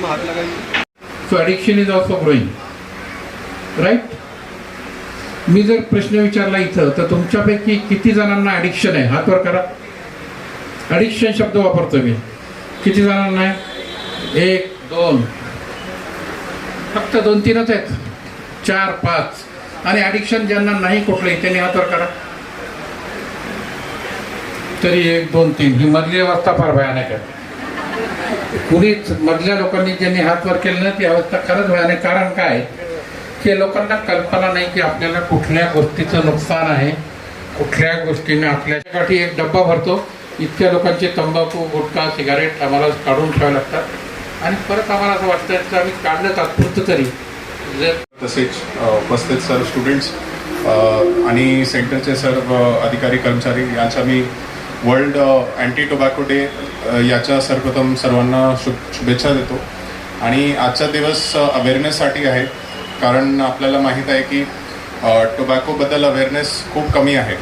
हाथ लगाइए। So addiction is also growing, right? मी जर प्रश्न विचारला इथं तर तुमच्यापैकी किती जणांना ॲडिक्शन आहे हात वर करा. ॲडिक्शन शब्द वापरतो मी. किती जणांना आहे? 1 2 फक्त 2 3च आहेत. 4 5 आणि ॲडिक्शन ज्यांना नाही कुठलंही त्यांनी हात वर करा. तरी 1 2 3 ही मधली अवस्था फार भयानक आहे. कुणीच मधल्या लोकांनी ज्यांनी हात वर केलं ना ती अवस्था खरंच भयानक. कारण काय की लोकांना कल्पना नाही की आपल्याला कुठल्या गोष्टीचं नुकसान आहे, कुठल्या गोष्टीने आपल्यासाठी एक डब्बा भरतो. इतक्या लोकांचे तंबाखू गुटखा सिगारेट आम्हाला काढून ठेवावे लागतात आणि परत आम्हाला असं वाटतं की आम्ही काढलं तात्पुरतं तरी. तसेच उपस्थित सर्व स्टुडंट्स आणि सेंटरचे सर्व अधिकारी कर्मचारी यांचा मी वर्ल्ड अँटी टोबॅको डे याच्या सर्वप्रथम सर्वांना शुभेच्छा देतो. आणि आजचा दिवस अवेअरनेससाठी आहे, कारण आपल्याला माहीत आहे की टोबॅकोबद्दल अवेअरनेस खूप कमी आहे.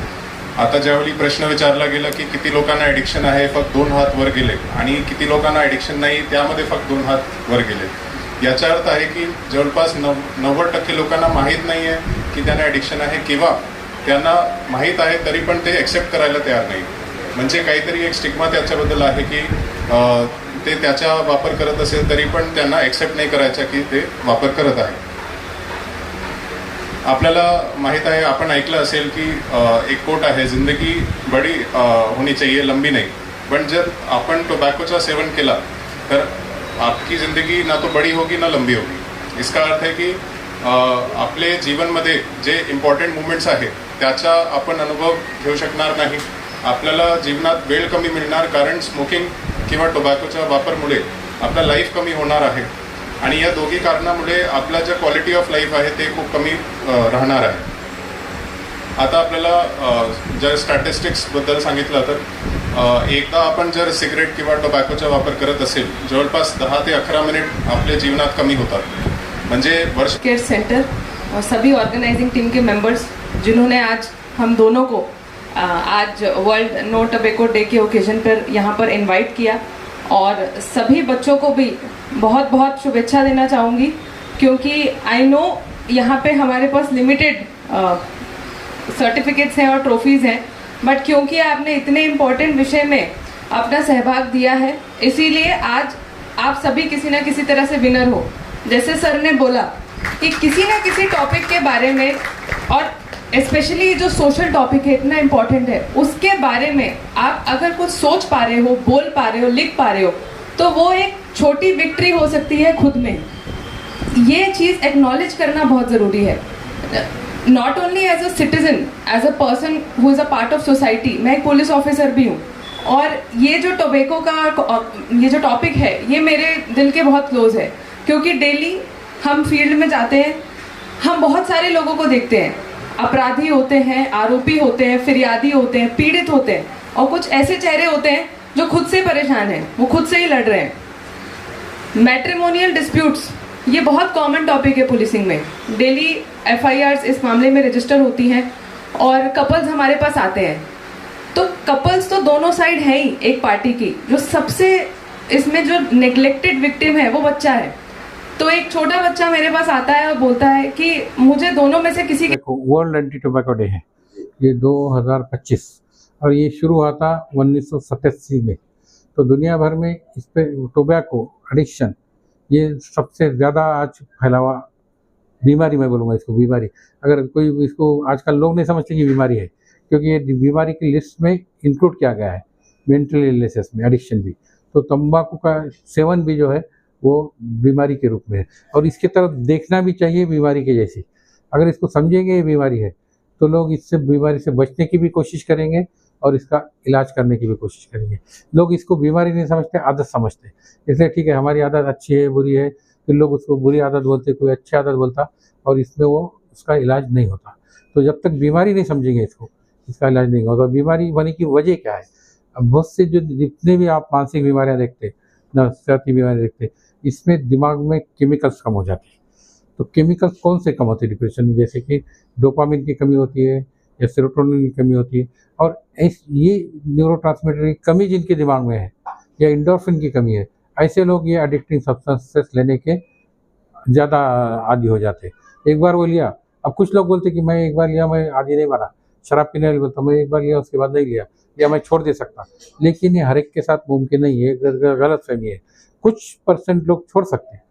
आता ज्यावेळी प्रश्न विचारला गेला की किती लोकांना ॲडिक्शन आहे, फक्त 2 हात वर गेले, आणि किती लोकांना ॲडिक्शन नाही त्यामध्ये फक्त 2 हात वर गेले. याचा अर्थ आहे की जवळपास 90% लोकांना माहीत नाही आहे की त्यांना ॲडिक्शन आहे, किंवा त्यांना माहीत आहे तरी पण ते ॲक्सेप्ट करायला तयार नाही. म्हणजे काहीतरी एक स्टिग्मा त्याच्याबद्दल आहे की ते त्याचा वापर करत असेल तरी पण त्यांना ॲक्सेप्ट नाही करायचा की ते वापर करत आहे. आपल्याला माहीत आहे, आपण ऐकलं असेल की एक कोट आहे, जिंदगी बडी होनी चाहिए लंबी नहीं. पण जर आपण टोबॅकोचा सेवन केला तर आपकी ज़िंदगी ना तो बड़ी होगी ना लंबी होगी. इसका अर्थ है की आपले जीवनमध्ये जे इम्पॉर्टंट मुवमेंट्स आहेत त्याचा आपण अनुभव घेऊ शकणार नाही. आपल्याला जीवनात वेळ कमी मिळणार, कारण स्मोकिंग किंवा टोबॅकोच्या वापरमुळे आपला लाईफ कमी होणार आहे. आणि या दोघी कारणामुळे आपला जे क्वालिटी ऑफ लाईफ आहे ते खूप कमी राहणार आहे. आता आपल्याला जर स्टॅटिस्टिक्सबद्दल सांगितलं तर एकदा आपण जर सिगरेट किंवा टोबॅकोचा वापर करत असेल जवळपास 10 ते 11 मिनिट आपल्या जीवनात कमी होतात. म्हणजे वर्ष केयर सेंटर और सभी ऑर्गेनाइजिंग टीम के मेंबर्स जिन्होंने आज हम दोनों को आज वर्ल्ड नो टोबैको डे के ओकेजन पर यहाँ पर इनवाइट किया, और सभी बच्चों को भी बहुत बहुत शुभेच्छा देना चाहूँगी, क्योंकि आई नो यहाँ पे हमारे पास लिमिटेड सर्टिफिकेट्स हैं और ट्रॉफीज़ हैं, बट क्योंकि आपने इतने इम्पोर्टेंट विषय में अपना सहभाग दिया है इसीलिए आज आप सभी किसी न किसी तरह से विनर हो. जैसे सर ने बोला कि किसी न किसी टॉपिक के बारे में, और स्पेशली जो सोशल टॉपिक है इतना इम्पोर्टेंट है, उसके बारे में आप अगर कुछ सोच पा रहे हो, बोल पा रहे हो, लिख पा रहे हो, तो वो एक छोटी विक्ट्री हो सकती है खुद में. ये चीज़ एक्नॉलेज करना बहुत ज़रूरी है. Not only as a citizen, as a person who is a part of society. मैं एक पुलिस ऑफिसर भी हूँ, और ये जो टोबैको का ये जो टॉपिक है ये मेरे दिल के बहुत क्लोज है, क्योंकि डेली हम फील्ड में जाते हैं, हम बहुत सारे लोगों को देखते हैं. अपराधी होते हैं, आरोपी होते हैं, फिरियादी होते हैं, पीड़ित होते हैं, और कुछ ऐसे चेहरे होते हैं जो खुद से परेशान हैं, वो खुद से ही लड़ रहे हैं. मैट्रिमोनियल डिस्प्यूट्स ये बहुत कॉमन टॉपिक है पुलिसिंग में. डेली FIRs इस मामले में रजिस्टर होती हैं, और कपल्स हमारे पास आते हैं. तो कपल्स तो दोनों साइड है ही एक पार्टी की. जो सबसे इसमें जो नेग्लेक्टेड विक्टिम है वो बच्चा है. तो एक छोटा बच्चा मेरे पास आता है और बोलता है कि मुझे दोनों में से किसी देखो, वर्ल्ड एंटी टोबैको डे है ये 2025, और ये शुरू हुआ था 1987 में. तो दुनिया भर में इस पे टोबैको एडिक्शन ये सबसे ज़्यादा आज फैला हुआ बीमारी, मैं बोलूँगा इसको बीमारी. अगर कोई इसको आजकल लोग नहीं समझते कि बीमारी है, क्योंकि ये बीमारी की लिस्ट में इंक्लूड किया गया है मेंटल इलनेसेस में एडिक्शन भी. तो तंबाकू का सेवन भी जो है वो बीमारी के रूप में है, और इसकी तरफ देखना भी चाहिए बीमारी के जैसी. अगर इसको समझेंगे ये बीमारी है तो लोग इससे बीमारी से बचने की भी कोशिश करेंगे और इसका इलाज करने की भी कोशिश करेंगे. लोग इसको बीमारी नहीं समझते, आदत समझते. इसलिए ठीक है, हमारी आदत अच्छी है बुरी है, फिर लोग उसको बुरी आदत बोलते, कोई अच्छी आदत बोलता, और इसमें वो उसका इलाज नहीं होता. तो जब तक बीमारी नहीं समझेंगे इसको, इसका इलाज नहीं होगा. बीमारी होने की वजह क्या है? अब बहुत से जो जितने भी आप मानसिक बीमारियाँ देखते, नफसियाती बीमारियाँ देखते, इसमें दिमाग में केमिकल्स कम हो जाते हैं. तो केमिकल्स कौन से कम होते हैं डिप्रेशन में? जैसे कि डोपामिन की कमी होती है, या सेरोटोनिन की कमी होती है, और ये न्यूरोट्रांसमीटर की कमी जिनके दिमाग में है या इंडोर्फिन की कमी है, ऐसे लोग ये एडिक्टिंग सब्सटेंसेस लेने के ज़्यादा आदी हो जाते। एक बार वो लिया, अब कुछ लोग बोलते कि मैं एक बार लिया मैं आदी नहीं बना, शराब पीने वाले बोलता मैं एक बार लिया उसके बाद नहीं लिया या मैं छोड़ दे सकता, लेकिन ये हर एक के साथ मुमकिन नहीं है, गलत फहमी है। कुछ परसेंट लोग छोड़ सकते हैं,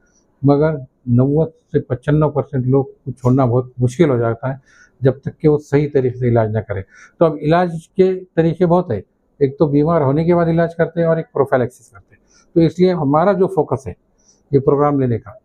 मगर 90 से 95% लोग को छोड़ना बहुत मुश्किल हो जाता है जब तक कि वो सही तरीके से इलाज ना करें। तो अब इलाज के तरीके बहुत है, एक तो बीमार होने के बाद इलाज करते हैं और एक प्रोफाइलैक्सिस करते हैं। तो इसलिए हमारा जो फोकस है ये प्रोग्राम लेने का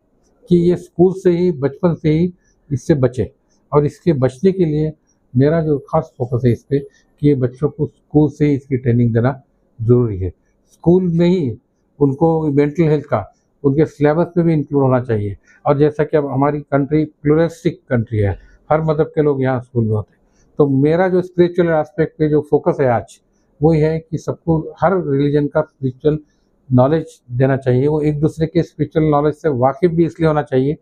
कि ये स्कूल से ही बचपन से ही इससे बचे, और इसके बचने के लिए मेरा जो खास फोकस है इस पर कि ये बच्चों को स्कूल से ही इसकी ट्रेनिंग देना ज़रूरी है। स्कूल में ही उनको मेंटल हेल्थ का उनके सिलेबस में भी इंक्लूड होना चाहिए। और जैसा कि अब हमारी कंट्री प्लूरलिस्टिक कंट्री है, हर मज़हब के लोग यहाँ स्कूल में होते हैं, तो मेरा जो स्पिरिचुअल एस्पेक्ट पे जो फोकस है आज वो है कि सबको हर रिलीजन का स्पिरिचुअल नॉलेज देना चाहिए। वो एक दूसरे के स्पिरिचुअल नॉलेज से वाकिफ़ भी इसलिए होना चाहिए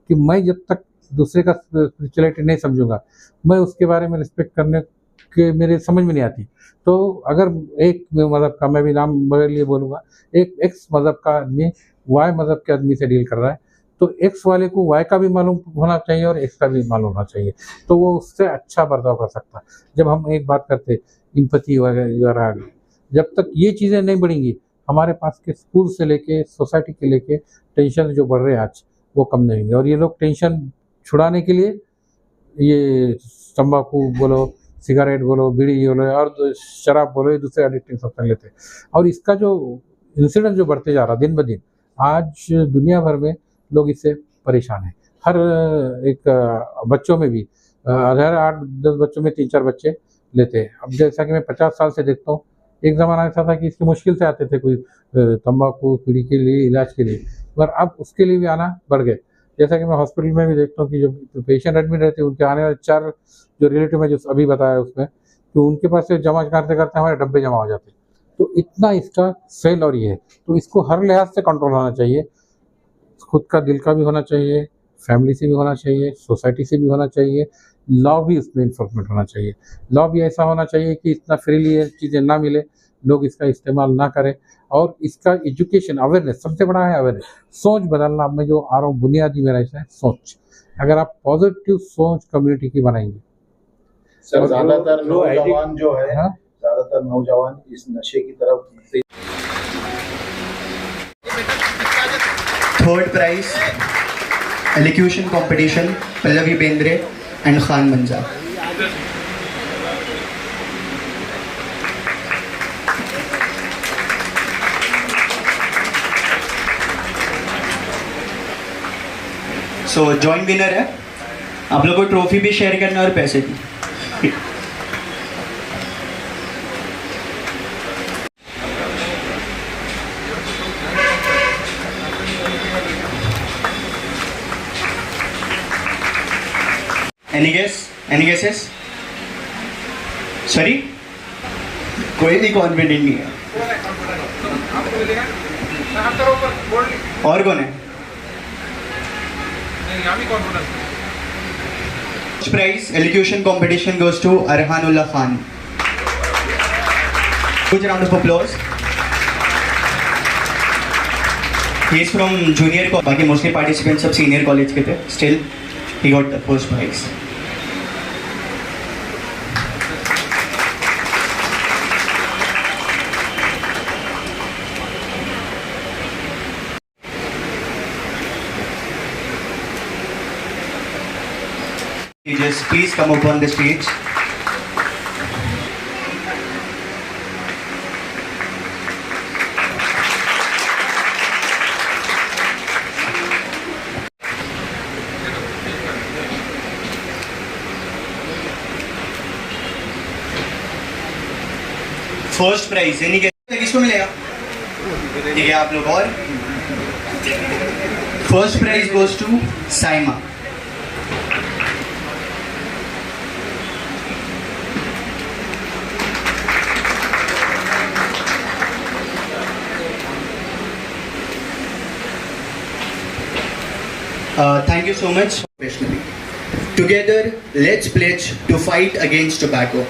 कि मैं जब तक दूसरे का स्पिरिचुअलिटी नहीं समझूंगा, मैं उसके बारे में रिस्पेक्ट करने के मेरे समझ में नहीं आती। तो अगर एक मज़हब का, मैं भी नाम बगैर लिए बोलूँगा, एक एक्स मज़हब का आदमी वाई मज़हब के आदमी से डील कर रहा है, तो एक्स वाले को वाई का भी मालूम होना चाहिए और एक्स का भी मालूम होना चाहिए, तो वो उससे अच्छा बर्ताव कर सकता है। जब हम एक बात करते इम्पैथी वगैरह, जब तक ये चीज़ें नहीं बढ़ेंगी, हमारे पास के स्कूल से लेके सोसाइटी के लेके टेंशन जो बढ़ रहे हैं आज वो कम नहीं होंगे। और ये लोग टेंशन छुड़ाने के लिए ये तम्बाकू बोलो, सिगरेट बोलो, बीड़ी बोलो और शराब बोलो, ये दूसरे एडिक्टिंग सब्सटेंस लेते हैं। और इसका जो इंसिडेंस जो बढ़ते जा रहा दिन ब दिन, आज दुनिया भर में लोग इससे परेशान हैं। हर एक बच्चों में भी हर 8-10 बच्चों में 3-4 बच्चे लेते हैं। अब जैसा कि मैं 50 साल से देखता हूँ, एक ज़माना ऐसा था कि इसकी मुश्किल से आते थे कोई तम्बाकू पीड़ी के लिए इलाज के लिए, पर अब उसके लिए भी आना बढ़ गए। जैसा कि मैं हॉस्पिटल में भी देखता हूँ कि जो पेशेंट एडमिट रहते हैं उनके आने वाले 4 जो रिलेटिव में जो अभी बताया उसमें, तो उनके पास से जमा करते करते हमारे डब्बे जमा हो जाते हैं। तो इतना इसका सेल और ये है, तो इसको हर लिहाज से कंट्रोल होना चाहिए। खुद का दिल का भी होना चाहिए, फैमिली से भी होना चाहिए, सोसाइटी से भी होना चाहिए, लॉ भी उसमें इन्फोर्समेंट होना चाहिए। लॉ भी ऐसा होना चाहिए कि इतना फ्रीली ये चीज़ें ना मिले, लोग इसका इस्तेमाल ना करें। और इसका एजुकेशन अवेयरनेस सबसे बड़ा है, अवेयरनेस, सोच बदलना। मैं जो आ रहा हूँ बुनियादी मेरा ऐसा है सोच। अगर आप पॉजिटिव सोच कम्युनिटी की बनाएंगे, सर ज़्यादातर नौजवान जो है, ज़्यादातर नौजवान इस नशे की तरफ। Third prize elocution competition Pallavi Bendre and Khan Manja. So joint winner है, आप लोगों को ट्रॉफी भी शेयर करना और पैसे भी। Any guess? Any guesses? Sorry? कोई भी कॉन्फिडेंट नहीं है। और कौन है? Prize elocution competition goes to Arhanullah Khan. Huge round of applause. He is from junior college. बाकी mostly participants सब senior college के थे. Still, he got the first prize. Just please come up on the stage. First prize यानी किसको मिलेगा? ठीक है, आप लोग। और first prize goes to Saima. Thank you so much. Together, let's pledge to fight against tobacco.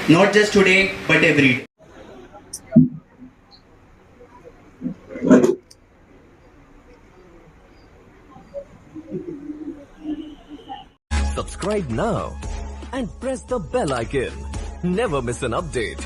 Not just today, but every day. subscribe now and press the bell icon. Never miss an update.